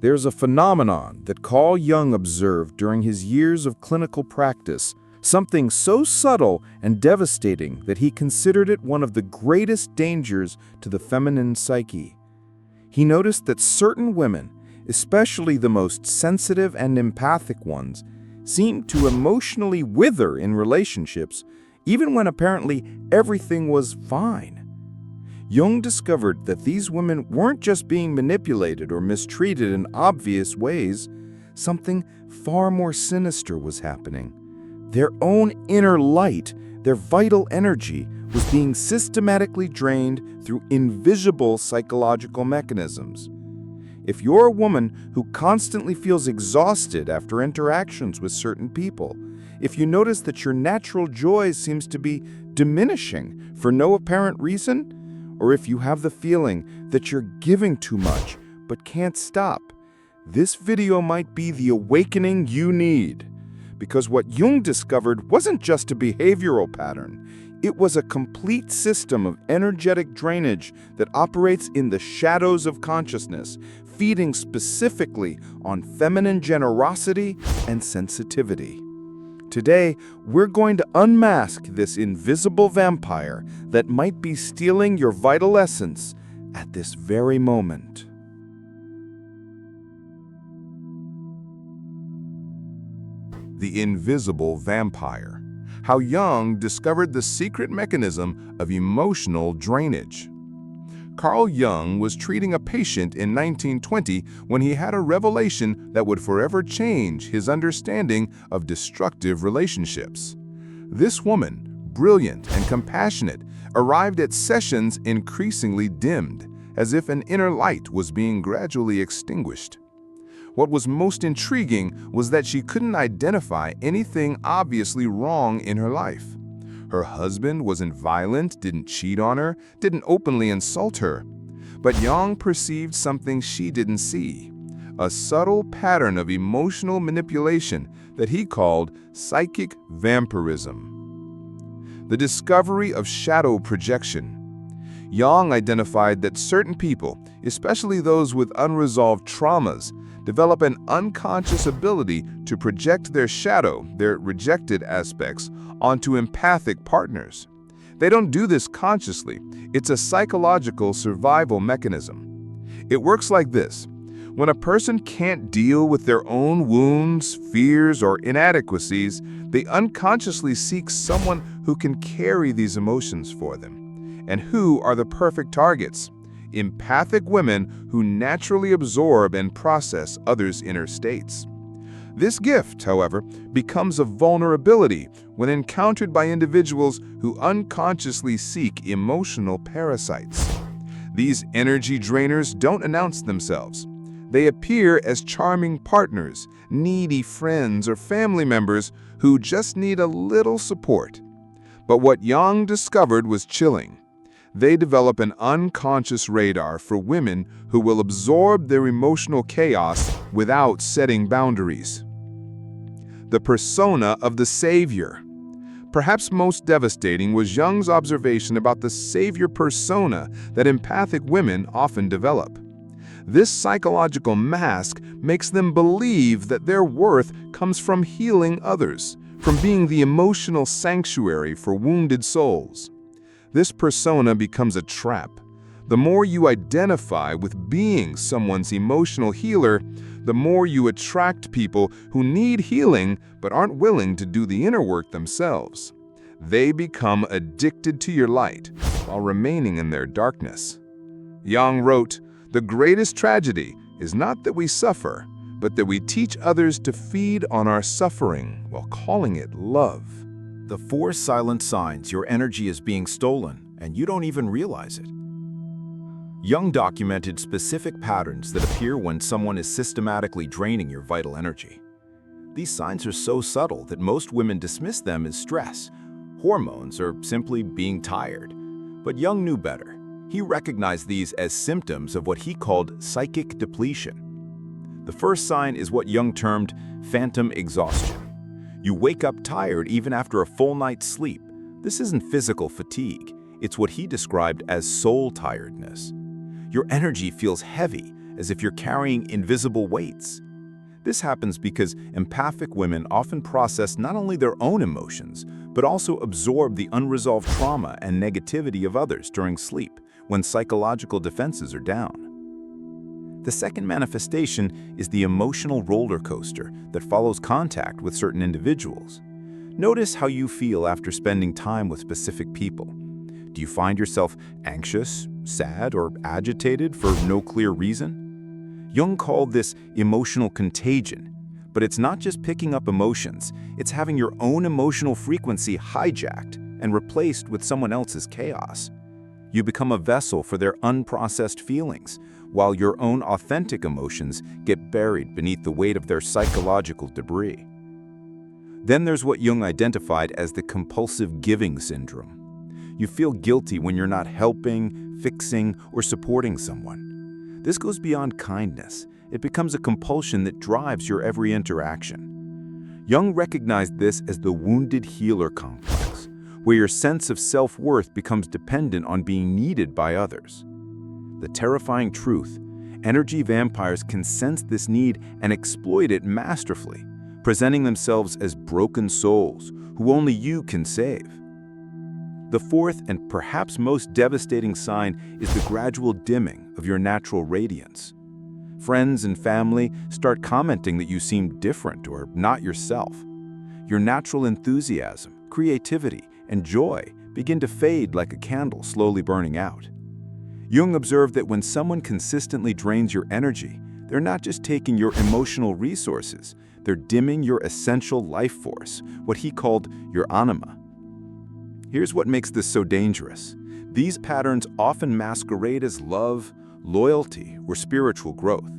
There's a phenomenon that Carl Jung observed during his years of clinical practice, something so subtle and devastating that he considered it one of the greatest dangers to the feminine psyche. He noticed that certain women, especially the most sensitive and empathic ones, seemed to emotionally wither in relationships, even when apparently everything was fine. Jung discovered that these women weren't just being manipulated or mistreated in obvious ways. Something far more sinister was happening. Their own inner light, their vital energy, was being systematically drained through invisible psychological mechanisms. If you're a woman who constantly feels exhausted after interactions with certain people, if you notice that your natural joy seems to be diminishing for no apparent reason, or if you have the feeling that you're giving too much but can't stop, this video might be the awakening you need. Because what Jung discovered wasn't just a behavioral pattern. It was a complete system of energetic drainage that operates in the shadows of consciousness, feeding specifically on feminine generosity and sensitivity. Today, we're going to unmask this invisible vampire that might be stealing your vital essence at this very moment. The invisible vampire. How Jung discovered the secret mechanism of emotional drainage. Carl Jung was treating a patient in 1920 when he had a revelation that would forever change his understanding of destructive relationships. This woman, brilliant and compassionate, arrived at sessions increasingly dimmed, as if an inner light was being gradually extinguished. What was most intriguing was that she couldn't identify anything obviously wrong in her life. Her husband wasn't violent, didn't cheat on her, didn't openly insult her. But Jung perceived something she didn't see, a subtle pattern of emotional manipulation that he called psychic vampirism. The discovery of shadow projection. Jung identified that certain people, especially those with unresolved traumas, develop an unconscious ability to project their shadow, their rejected aspects, onto empathic partners. They don't do this consciously. It's a psychological survival mechanism. It works like this. When a person can't deal with their own wounds, fears, or inadequacies, they unconsciously seek someone who can carry these emotions for them. And who are the perfect targets? Empathic women who naturally absorb and process others' inner states. This gift, however, becomes a vulnerability when encountered by individuals who unconsciously seek emotional parasites. These energy drainers don't announce themselves. They appear as charming partners, needy friends, or family members who just need a little support. But what Jung discovered was chilling. They develop an unconscious radar for women who will absorb their emotional chaos without setting boundaries. The persona of the savior. Perhaps most devastating was Jung's observation about the savior persona that empathic women often develop. This psychological mask makes them believe that their worth comes from healing others, from being the emotional sanctuary for wounded souls. This persona becomes a trap. The more you identify with being someone's emotional healer, the more you attract people who need healing but aren't willing to do the inner work themselves. They become addicted to your light while remaining in their darkness. Jung wrote, "The greatest tragedy is not that we suffer, but that we teach others to feed on our suffering while calling it love." The 4 silent signs your energy is being stolen, and you don't even realize it. Jung documented specific patterns that appear when someone is systematically draining your vital energy. These signs are so subtle that most women dismiss them as stress, hormones, or simply being tired. But Jung knew better. He recognized these as symptoms of what he called psychic depletion. The first sign is what Jung termed phantom exhaustion. You wake up tired even after a full night's sleep. This isn't physical fatigue. It's what he described as soul tiredness. Your energy feels heavy, as if you're carrying invisible weights. This happens because empathic women often process not only their own emotions, but also absorb the unresolved trauma and negativity of others during sleep, when psychological defenses are down. The second manifestation is the emotional roller coaster that follows contact with certain individuals. Notice how you feel after spending time with specific people. Do you find yourself anxious, sad, or agitated for no clear reason? Jung called this emotional contagion, but it's not just picking up emotions, it's having your own emotional frequency hijacked and replaced with someone else's chaos. You become a vessel for their unprocessed feelings, while your own authentic emotions get buried beneath the weight of their psychological debris. Then there's what Jung identified as the compulsive giving syndrome. You feel guilty when you're not helping, fixing, or supporting someone. This goes beyond kindness. It becomes a compulsion that drives your every interaction. Jung recognized this as the wounded healer complex, where your sense of self-worth becomes dependent on being needed by others. The terrifying truth: energy vampires can sense this need and exploit it masterfully, presenting themselves as broken souls who only you can save. The fourth and perhaps most devastating sign is the gradual dimming of your natural radiance. Friends and family start commenting that you seem different or not yourself. Your natural enthusiasm, creativity, and joy begin to fade like a candle slowly burning out. Jung observed that when someone consistently drains your energy, they're not just taking your emotional resources, they're dimming your essential life force, what he called your anima. Here's what makes this so dangerous. These patterns often masquerade as love, loyalty, or spiritual growth.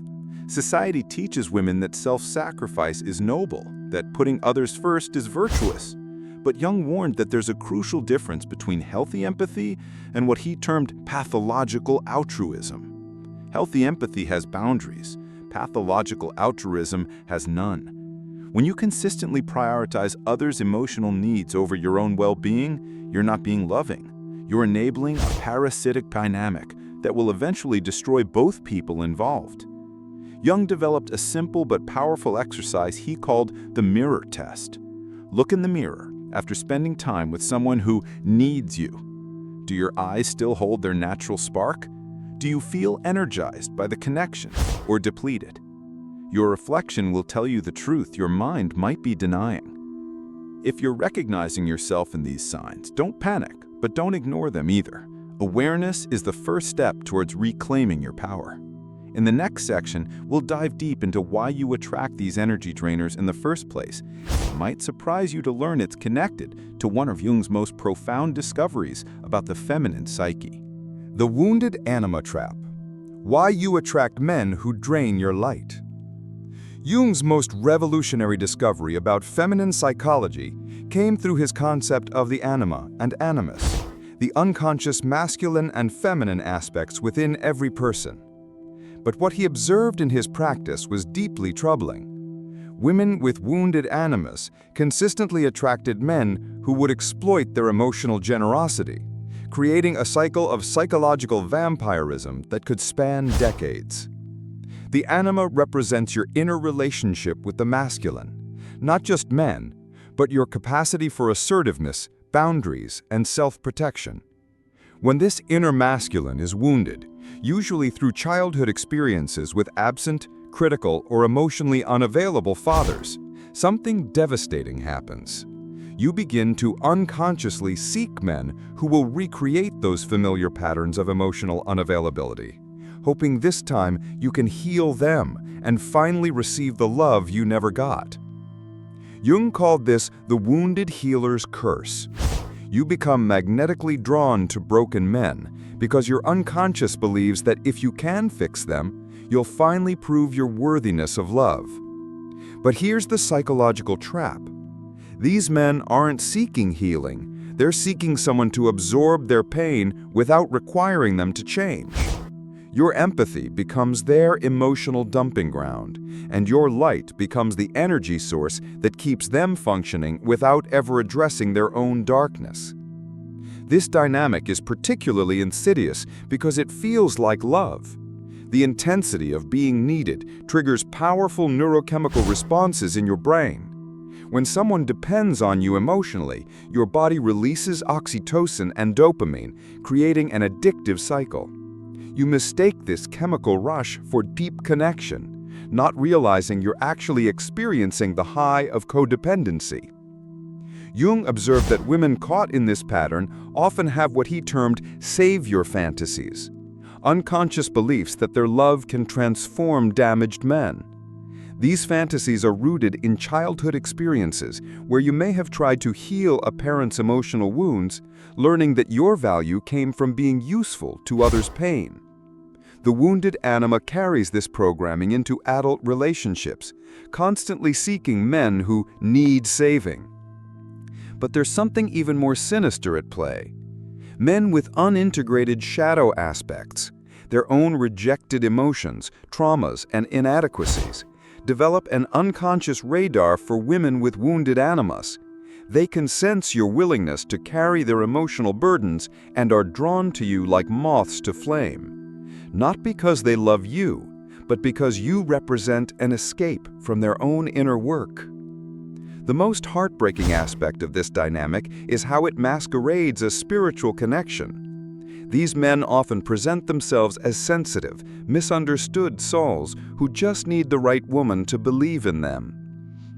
Society teaches women that self-sacrifice is noble, that putting others first is virtuous. But Jung warned that there's a crucial difference between healthy empathy and what he termed pathological altruism. Healthy empathy has boundaries. Pathological altruism has none. When you consistently prioritize others' emotional needs over your own well-being, you're not being loving. You're enabling a parasitic dynamic that will eventually destroy both people involved. Jung developed a simple but powerful exercise he called the mirror test. Look in the mirror after spending time with someone who needs you. Do your eyes still hold their natural spark? Do you feel energized by the connection or depleted? Your reflection will tell you the truth your mind might be denying. If you're recognizing yourself in these signs, don't panic, but don't ignore them either. Awareness is the first step towards reclaiming your power. In the next section, we'll dive deep into why you attract these energy drainers in the first place. It might surprise you to learn it's connected to one of Jung's most profound discoveries about the feminine psyche. The wounded anima trap. Why you attract men who drain your light. Jung's most revolutionary discovery about feminine psychology came through his concept of the anima and animus, the unconscious masculine and feminine aspects within every person. But what he observed in his practice was deeply troubling. Women with wounded animus consistently attracted men who would exploit their emotional generosity, creating a cycle of psychological vampirism that could span decades. The anima represents your inner relationship with the masculine, not just men, but your capacity for assertiveness, boundaries, and self-protection. When this inner masculine is wounded, usually through childhood experiences with absent, critical, or emotionally unavailable fathers, something devastating happens. You begin to unconsciously seek men who will recreate those familiar patterns of emotional unavailability, hoping this time you can heal them and finally receive the love you never got. Jung called this the wounded healer's curse. You become magnetically drawn to broken men because your unconscious believes that if you can fix them, you'll finally prove your worthiness of love. But here's the psychological trap. These men aren't seeking healing. They're seeking someone to absorb their pain without requiring them to change. Your empathy becomes their emotional dumping ground, and your light becomes the energy source that keeps them functioning without ever addressing their own darkness. This dynamic is particularly insidious because it feels like love. The intensity of being needed triggers powerful neurochemical responses in your brain. When someone depends on you emotionally, your body releases oxytocin and dopamine, creating an addictive cycle. You mistake this chemical rush for deep connection, not realizing you're actually experiencing the high of codependency. Jung observed that women caught in this pattern often have what he termed savior fantasies, unconscious beliefs that their love can transform damaged men. These fantasies are rooted in childhood experiences where you may have tried to heal a parent's emotional wounds, learning that your value came from being useful to others' pain. The wounded anima carries this programming into adult relationships, constantly seeking men who need saving. But there's something even more sinister at play. Men with unintegrated shadow aspects, their own rejected emotions, traumas, and inadequacies, develop an unconscious radar for women with wounded animus. They can sense your willingness to carry their emotional burdens and are drawn to you like moths to flame. Not because they love you, but because you represent an escape from their own inner work. The most heartbreaking aspect of this dynamic is how it masquerades as spiritual connection. These men often present themselves as sensitive, misunderstood souls who just need the right woman to believe in them.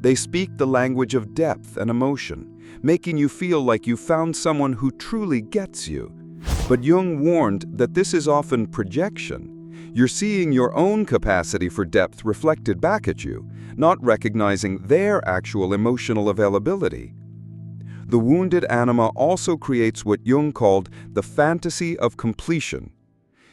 They speak the language of depth and emotion, making you feel like you found someone who truly gets you. But Jung warned that this is often projection. You're seeing your own capacity for depth reflected back at you, not recognizing their actual emotional availability. The wounded anima also creates what Jung called the fantasy of completion.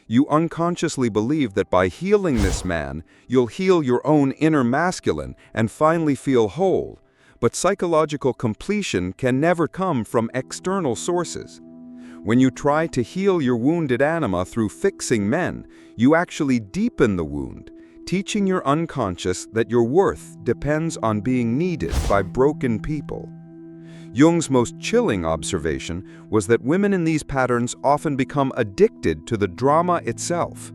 You unconsciously believe that by healing this man, you'll heal your own inner masculine and finally feel whole. But psychological completion can never come from external sources. When you try to heal your wounded anima through fixing men, you actually deepen the wound, teaching your unconscious that your worth depends on being needed by broken people. Jung's most chilling observation was that women in these patterns often become addicted to the drama itself.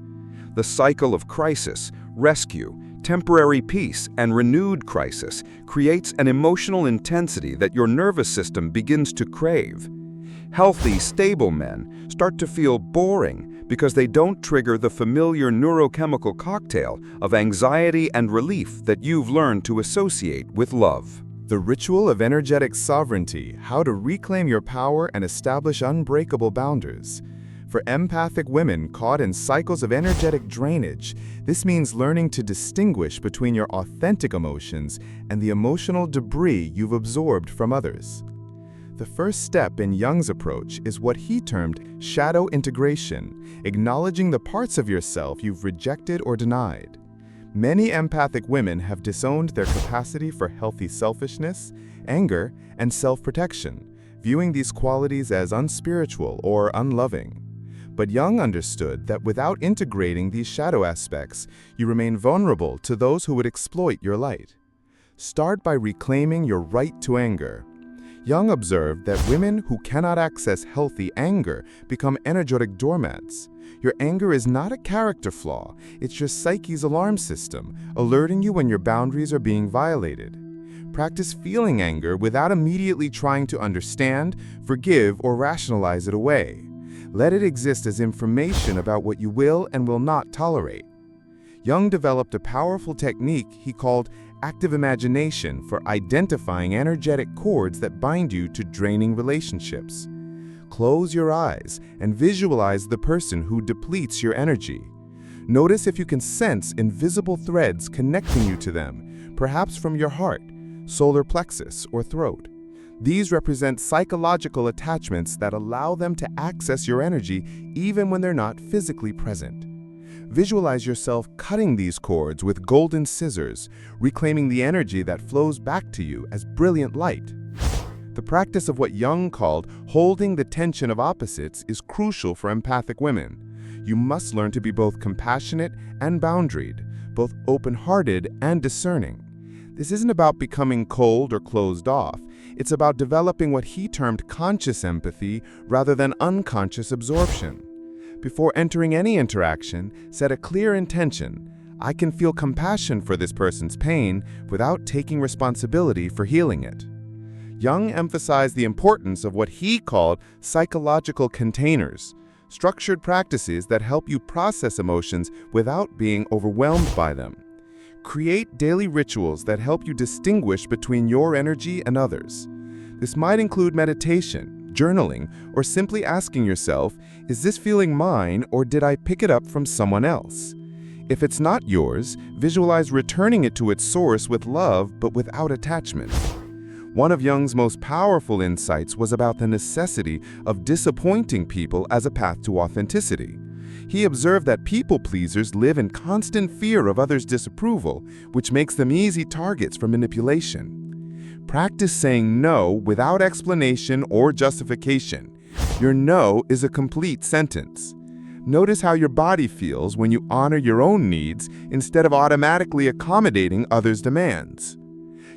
The cycle of crisis, rescue, temporary peace, and renewed crisis creates an emotional intensity that your nervous system begins to crave. Healthy, stable men start to feel boring because they don't trigger the familiar neurochemical cocktail of anxiety and relief that you've learned to associate with love. The ritual of energetic sovereignty, how to reclaim your power and establish unbreakable boundaries. For empathic women caught in cycles of energetic drainage, this means learning to distinguish between your authentic emotions and the emotional debris you've absorbed from others. The first step in Jung's approach is what he termed shadow integration, acknowledging the parts of yourself you've rejected or denied. Many empathic women have disowned their capacity for healthy selfishness, anger, and self-protection, viewing these qualities as unspiritual or unloving. But Jung understood that without integrating these shadow aspects, you remain vulnerable to those who would exploit your light. Start by reclaiming your right to anger. Jung observed that women who cannot access healthy anger become energetic doormats. Your anger is not a character flaw, it's your psyche's alarm system, alerting you when your boundaries are being violated. Practice feeling anger without immediately trying to understand, forgive, or rationalize it away. Let it exist as information about what you will and will not tolerate. Jung developed a powerful technique he called active imagination for identifying energetic cords that bind you to draining relationships. Close your eyes and visualize the person who depletes your energy. Notice if you can sense invisible threads connecting you to them, perhaps from your heart, solar plexus, or throat. These represent psychological attachments that allow them to access your energy even when they're not physically present. Visualize yourself cutting these cords with golden scissors, reclaiming the energy that flows back to you as brilliant light. The practice of what Jung called holding the tension of opposites is crucial for empathic women. You must learn to be both compassionate and boundaried, both open-hearted and discerning. This isn't about becoming cold or closed off. It's about developing what he termed conscious empathy rather than unconscious absorption. Before entering any interaction, set a clear intention. I can feel compassion for this person's pain without taking responsibility for healing it. Jung emphasized the importance of what he called psychological containers, structured practices that help you process emotions without being overwhelmed by them. Create daily rituals that help you distinguish between your energy and others. This might include meditation, journaling, or simply asking yourself, is this feeling mine or did I pick it up from someone else? If it's not yours, visualize returning it to its source with love but without attachment. One of Jung's most powerful insights was about the necessity of disappointing people as a path to authenticity. He observed that people-pleasers live in constant fear of others' disapproval, which makes them easy targets for manipulation. Practice saying no without explanation or justification. Your no is a complete sentence. Notice how your body feels when you honor your own needs instead of automatically accommodating others' demands.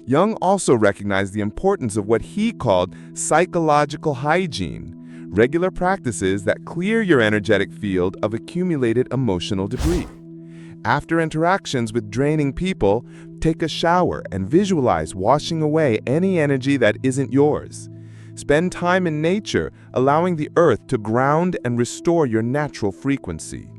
Jung also recognized the importance of what he called psychological hygiene, regular practices that clear your energetic field of accumulated emotional debris. After interactions with draining people, take a shower and visualize washing away any energy that isn't yours. Spend time in nature, allowing the earth to ground and restore your natural frequency.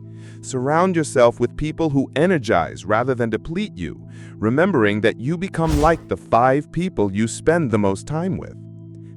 Surround yourself with people who energize rather than deplete you, remembering that you become like the 5 people you spend the most time with.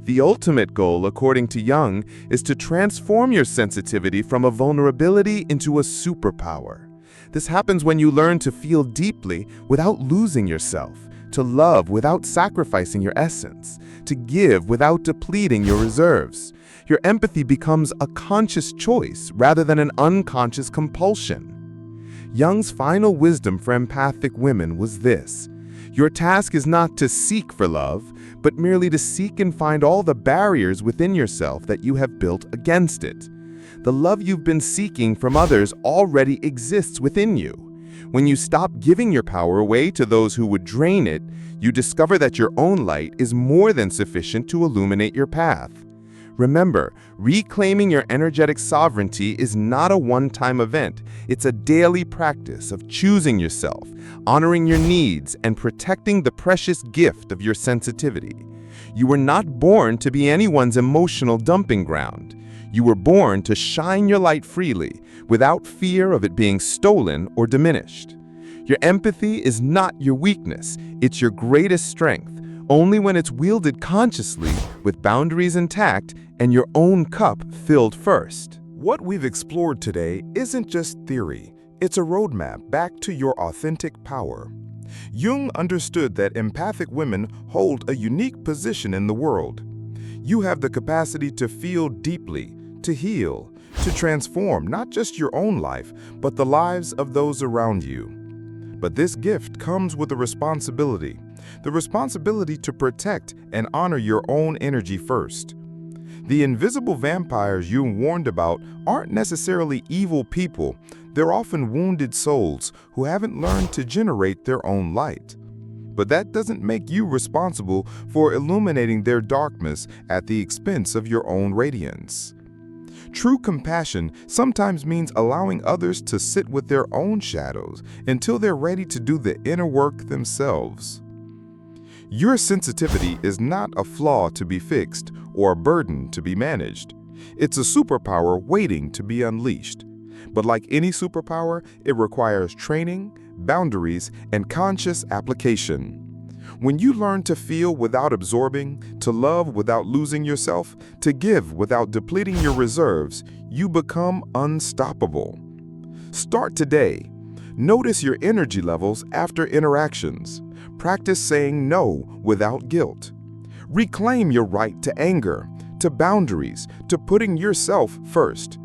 The ultimate goal, according to Jung, is to transform your sensitivity from a vulnerability into a superpower. This happens when you learn to feel deeply without losing yourself, to love without sacrificing your essence, to give without depleting your reserves. Your empathy becomes a conscious choice rather than an unconscious compulsion. Jung's final wisdom for empathic women was this: your task is not to seek for love, but merely to seek and find all the barriers within yourself that you have built against it. The love you've been seeking from others already exists within you. When you stop giving your power away to those who would drain it, you discover that your own light is more than sufficient to illuminate your path. Remember, reclaiming your energetic sovereignty is not a one-time event. It's a daily practice of choosing yourself, honoring your needs, and protecting the precious gift of your sensitivity. You were not born to be anyone's emotional dumping ground. You were born to shine your light freely, without fear of it being stolen or diminished. Your empathy is not your weakness, it's your greatest strength, only when it's wielded consciously, with boundaries intact, and your own cup filled first. What we've explored today isn't just theory, it's a roadmap back to your authentic power. Jung understood that empathic women hold a unique position in the world. You have the capacity to feel deeply, to heal, to transform not just your own life, but the lives of those around you. But this gift comes with a responsibility, the responsibility to protect and honor your own energy first. The invisible vampires Jung warned about aren't necessarily evil people. They're often wounded souls who haven't learned to generate their own light. But that doesn't make you responsible for illuminating their darkness at the expense of your own radiance. True compassion sometimes means allowing others to sit with their own shadows until they're ready to do the inner work themselves. Your sensitivity is not a flaw to be fixed or a burden to be managed. It's a superpower waiting to be unleashed. But like any superpower, it requires training, boundaries, and conscious application. When you learn to feel without absorbing, to love without losing yourself, to give without depleting your reserves, you become unstoppable. Start today. Notice your energy levels after interactions. Practice saying no without guilt. Reclaim your right to anger, to boundaries, to putting yourself first.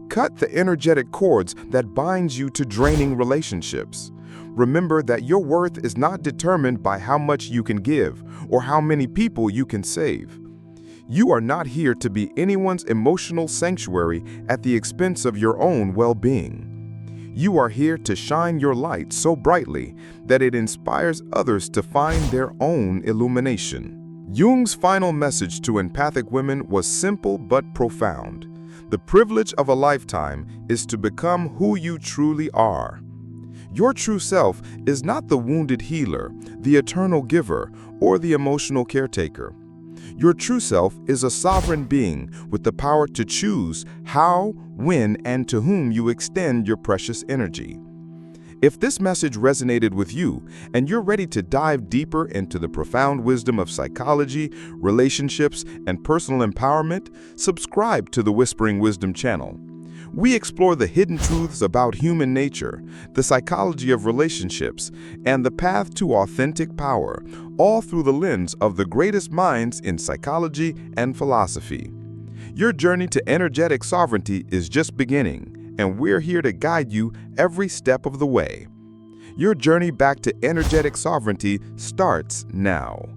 Cut the energetic cords that bind you to draining relationships. Remember that your worth is not determined by how much you can give or how many people you can save. You are not here to be anyone's emotional sanctuary at the expense of your own well-being. You are here to shine your light so brightly that it inspires others to find their own illumination. Jung's final message to empathic women was simple but profound. The privilege of a lifetime is to become who you truly are. Your true self is not the wounded healer, the eternal giver, or the emotional caretaker. Your true self is a sovereign being with the power to choose how, when, and to whom you extend your precious energy. If this message resonated with you and you're ready to dive deeper into the profound wisdom of psychology, relationships, and personal empowerment, subscribe to the Whispering Wisdom channel. We explore the hidden truths about human nature, the psychology of relationships, and the path to authentic power, all through the lens of the greatest minds in psychology and philosophy. Your journey to energetic sovereignty is just beginning, and we're here to guide you every step of the way. Your journey back to energetic sovereignty starts now.